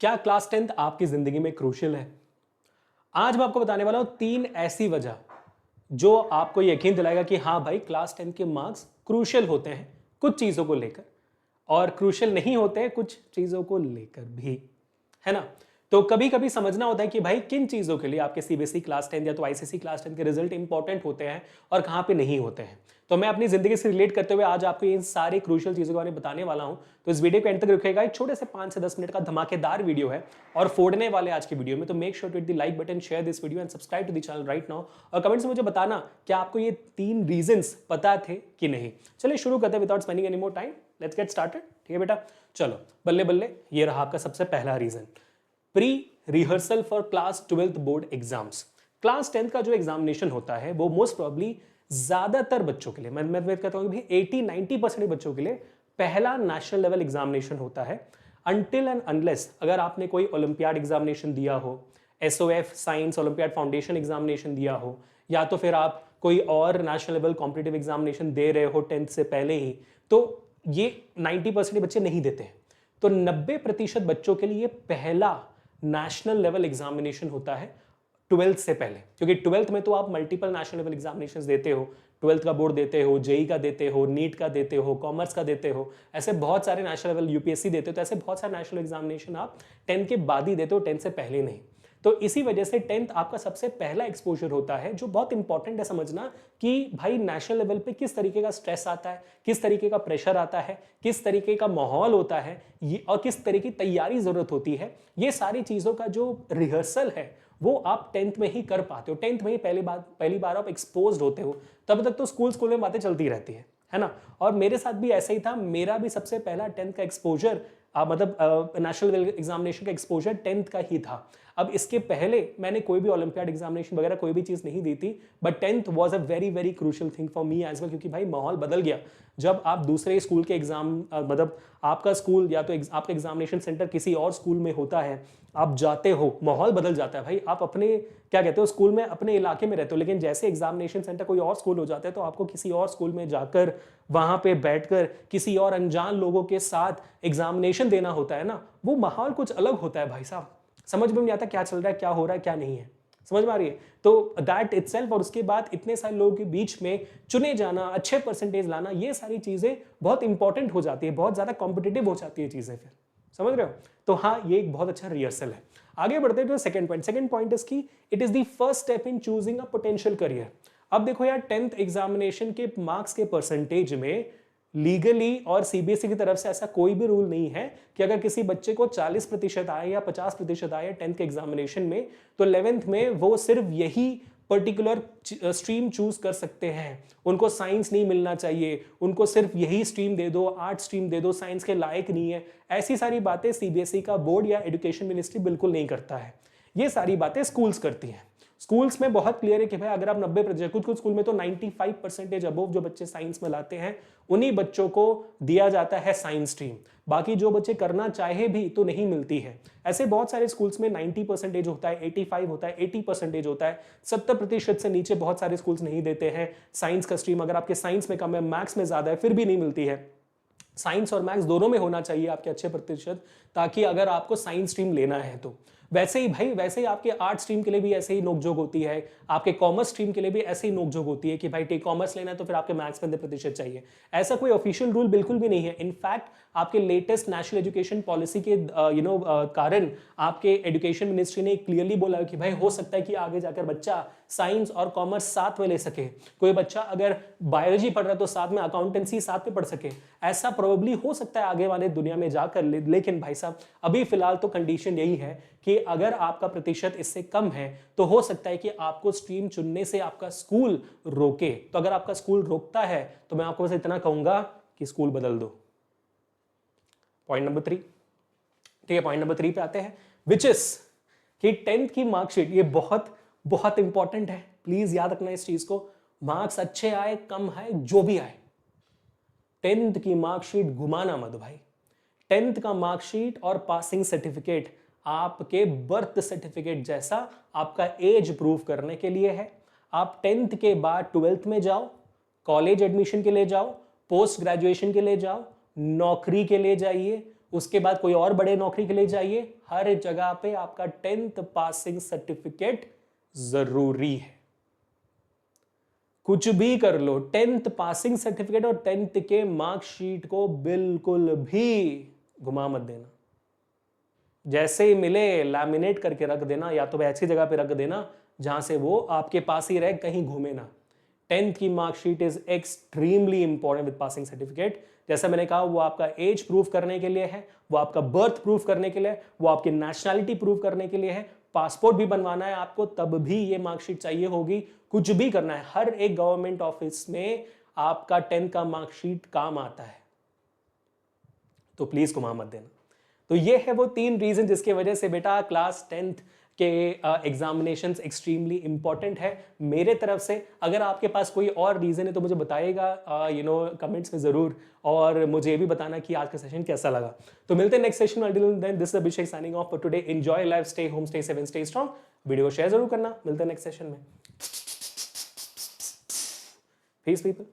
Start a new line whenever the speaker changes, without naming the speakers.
क्या class 10th आपकी जिंदगी में क्रूशियल है? आज मैं आपको बताने वाला हूं 3 ऐसी वजह जो आपको यकीन दिलाएगा कि हाँ भाई, क्लास 10 के मार्क्स क्रूशियल होते हैं कुछ चीजों को लेकर, और क्रूशियल नहीं होते हैं कुछ चीजों को लेकर भी, है ना? तो कभी कभी समझना होता है कि भाई किन चीजों के लिए आपके सीबीएसई क्लास 10 या तो आईसीएसई क्लास 10 के रिजल्ट इंपॉर्टेंट होते हैं और कहां पे नहीं होते हैं। तो मैं अपनी जिंदगी से रिलेट करते हुए आज आपको इन सारी क्रूशियल चीजों के बारे में बताने वाला हूं। तो इस वीडियो को एंड तक रखिएगा। एक छोटे से 5 से 10 मिनट का धमाकेदार वीडियो है और फोड़ने वाले आज की वीडियो में। तो make sure to hit the like button, share this video and subscribe to the channel right now. और कमेंट से मुझे बताना क्या आपको ये 3 रीजंस पता थे कि नहीं। चलिए शुरू करते हैं without spending any more time. Let's get started. ठीक है बेटा, चलो बल्ले बल्ले। ये रहा आपका सबसे पहला reason, pre rehearsal for class 12th board exams. Class 10th का जो एग्जामिनेशन होता है वो मोस्ट प्रॉब्ली ज्यादातर बच्चों के लिए, मैं कहता हूं कि 80-90% बच्चों के लिए पहला नेशनल लेवल एग्जामिनेशन होता है। अनटिल एंड अनलेस अगर आपने कोई ओलंपियाड एग्जामिनेशन दिया हो, SOF science olympiad foundation examination दिया हो, या तो फिर आप कोई और नेशनल लेवल कॉम्पिटिटिव एग्जामिनेशन दे रहे हो 10th से पहले ही, तो ये 90% बच्चे नहीं देते हैं। तो 90% बच्चों के लिए पहला नेशनल लेवल एग्जामिनेशन होता है 12th से पहले, क्योंकि 12th में तो आप मल्टीपल नेशनल लेवल एग्जामिनेशंस देते हो। 12th का बोर्ड देते हो, जेई का देते हो, नीट का देते हो, कॉमर्स का देते हो, ऐसे बहुत सारे नेशनल लेवल, यूपीएससी देते हो। तो ऐसे बहुत सारे नेशनल एग्जामिनेशन आप 10 के बाद ही देते हो, 10 से पहले नहीं। तो इसी वजह से 10th आपका सबसे पहला एक्सपोजर होता है, जो बहुत इंपॉर्टेंट है समझना कि भाई नेशनल लेवल पे किस तरीके का स्ट्रेस आता है, किस तरीके का प्रेशर आता है, किस तरीके का माहौल होता है, और किस तरह की तैयारी जरूरत होती है। ये सारी चीजों का जो रिहर्सल है वो आप 10th में ही कर पाते हो। 10th में ही पहली बार आप एक्सपोज होते हो। तब तक तो स्कूल में बातें चलती रहती है ना? और मेरे साथ भी ऐसा ही था। मेरा भी सबसे पहला 10th का एक्सपोजर मतलब नेशनल लेवल एग्जामिनेशन का एक्सपोजर 10th का ही था। अब इसके पहले मैंने कोई भी ओलंपियाड एग्जामिनेशन वगैरह कोई भी चीज नहीं दी थी, but 10th was a very very crucial thing for me as well, क्योंकि भाई माहौल बदल गया। जब आप दूसरे स्कूल के एग्जाम मतलब आपका स्कूल या तो आपका एग्जामिनेशन सेंटर किसी और स्कूल में होता है, आप जाते हो, माहौल बदल जाता है भाई। आप अपने क्या कहते हो स्कूल में अपने इलाके में रहते हो, लेकिन जैसे एग्जामिनेशन सेंटर कोई और स्कूल हो जाता है तो आपको किसी और स्कूल में जाकर वहां पे बैठकर किसी और अनजान लोगों के साथ एग्जामिनेशन देना होता है ना। वो माहौल कुछ अलग होता है भाई साहब। समझ में नहीं आता क्या चल रहा है, क्या हो रहा है, क्या नहीं है। समझ में आ रही है? तो दैट इटसेल्फ, और उसके बाद इतने सारे लोगों के बीच में चुने जाना, अच्छे परसेंटेज लाना, ये सारी चीजें बहुत इंपॉर्टेंट हो जाती है, बहुत ज्यादा कॉम्पिटिटिव हो जाती है चीजें फिर। समझ रहे हो? तो हाँ, ये एक बहुत अच्छा रिहर्सल है। आगे बढ़ते हैं तो सेकंड पॉइंट इज की it is the first step in choosing a potential career. अब देखो यार, 10th एग्जामिनेशन के मार्क्स के परसेंटेज में लीगली और सीबीएसई की तरफ से ऐसा कोई भी रूल नहीं है कि अगर किसी बच्चे को 40% आए या 50% आए 10th के एग्जामिनेशन में, तो 11th में वो सिर्फ यही पर्टिकुलर स्ट्रीम चूज कर सकते हैं। उनको साइंस नहीं मिलना चाहिए, उनको सिर्फ यही स्ट्रीम दे दो, आर्ट स्ट्रीम दे दो, साइंस के लायक नहीं है। ऐसी सारी बातें सीबीएसई का बोर्ड या एजुकेशन मिनिस्ट्री बिल्कुल नहीं करता है। ये सारी बातें स्कूल्स करती हैं। स्कूल्स में बहुत क्लियर है कि भाई अगर आप 90%, कुछ कुछ स्कूल में तो 95% अबव जो बच्चे साइंस में लाते हैं उन्हीं बच्चों को दिया जाता है साइंस स्ट्रीम। बाकी जो बच्चे करना चाहे भी तो नहीं मिलती है। ऐसे बहुत सारे स्कूल्स में 90% होता है, 85 होता है, 80% होता है। 70% से नीचे बहुत सारे स्कूल्स नहीं देते हैं साइंस का स्ट्रीम। अगर आपके साइंस में कम है, मैथ्स में ज्यादा है, फिर भी नहीं मिलती है। साइंस और मैथ्स दोनों में होना चाहिए आपके अच्छे प्रतिशत, ताकि अगर आपको साइंस स्ट्रीम लेना है तो। वैसे ही भाई, वैसे ही आपके आर्ट स्ट्रीम के लिए भी ऐसे ही नोकझोंक होती है, आपके कॉमर्स स्ट्रीम के लिए भी ऐसे ही नोकझोंक होती है कि भाई टेक कॉमर्स लेना है तो फिर आपके मैथ्स में 10% चाहिए। ऐसा कोई ऑफिशियल रूल बिल्कुल भी नहीं है। इनफैक्ट आपके लेटेस्ट नेशनल एजुकेशन पॉलिसी के कारण आपके एजुकेशन मिनिस्ट्री ने क्लियरली बोला कि भाई हो सकता है कि आगे जाकर बच्चा साइंस और कॉमर्स साथ में ले सके। कोई बच्चा अगर बायोलॉजी पढ़ रहा है तो साथ में अकाउंटेंसी साथ में पढ़ सके। ऐसा प्रोबेबली हो सकता है आगे वाले दुनिया में जाकर, लेकिन भाई साहब अभी फिलहाल तो कंडीशन यही है कि अगर आपका प्रतिशत इससे कम है तो हो सकता है कि आपको स्ट्रीम चुनने से आपका स्कूल रोके। तो अगर आपका स्कूल रोकता है तो मैं आपको बस इतना कहूंगा कि स्कूल बदल दो। Point number 3। ठीक है, पॉइंट नंबर 3 पे आते हैं, विच इज कि 10th की मार्कशीट, ये बहुत बहुत इंपॉर्टेंट है। प्लीज याद रखना इस चीज को। मार्क्स अच्छे आए कम आए जो भी आए, 10th की मार्कशीट घुमाना मत भाई। 10th का मार्कशीट और पासिंग सर्टिफिकेट आपके बर्थ सर्टिफिकेट जैसा आपका एज प्रूव करने के लिए है। आप 10th के बाद 12th में जाओ, कॉलेज एडमिशन के लिए जाओ, पोस्ट ग्रेजुएशन के लिए जाओ, नौकरी के लिए जाइए, उसके बाद कोई और बड़े नौकरी के लिए जाइए, हर जगह पे आपका 10th पासिंग सर्टिफिकेट जरूरी है। कुछ भी कर लो, 10th पासिंग सर्टिफिकेट और 10th के मार्कशीट को बिल्कुल भी घुमा मत देना। जैसे ही मिले लैमिनेट करके रख देना, या तो ऐसी जगह पे रख देना जहां से वो आपके पास ही रहे, कहीं घूमे ना। 10th की marksheet is extremely important with passing certificate. जैसा मैंने कहा, वो आपका एज प्रूफ करने के लिए है, वो आपका बर्थ प्रूफ करने के लिए है, वो आपकी नेशनैलिटी प्रूफ करने के लिए है। पासपोर्ट भी बनवाना है आपको, तब भी ये मार्कशीट चाहिए होगी। कुछ भी करना है, हर एक गवर्नमेंट ऑफिस में आपका 10th का मार्कशीट काम आता है, तो प्लीज घुमा मत देना। तो ये है वो 3 रीजन जिसके वजह से बेटा क्लास 10th के एग्जामिनेशंस एक्सट्रीमली इंपॉर्टेंट है मेरे तरफ से। अगर आपके पास कोई और रीजन है तो मुझे बताइएगा कमेंट्स में जरूर, और मुझे ये भी बताना कि आज का सेशन कैसा लगा। तो मिलते हैं नेक्स्ट सेशन में। Until then, this is Abhishek signing off for today. Enjoy life, stay home, stay safe and stay strong. Video को शेयर जरूर करना। मिलते हैं नेक्स्ट सेशन में। Peace people.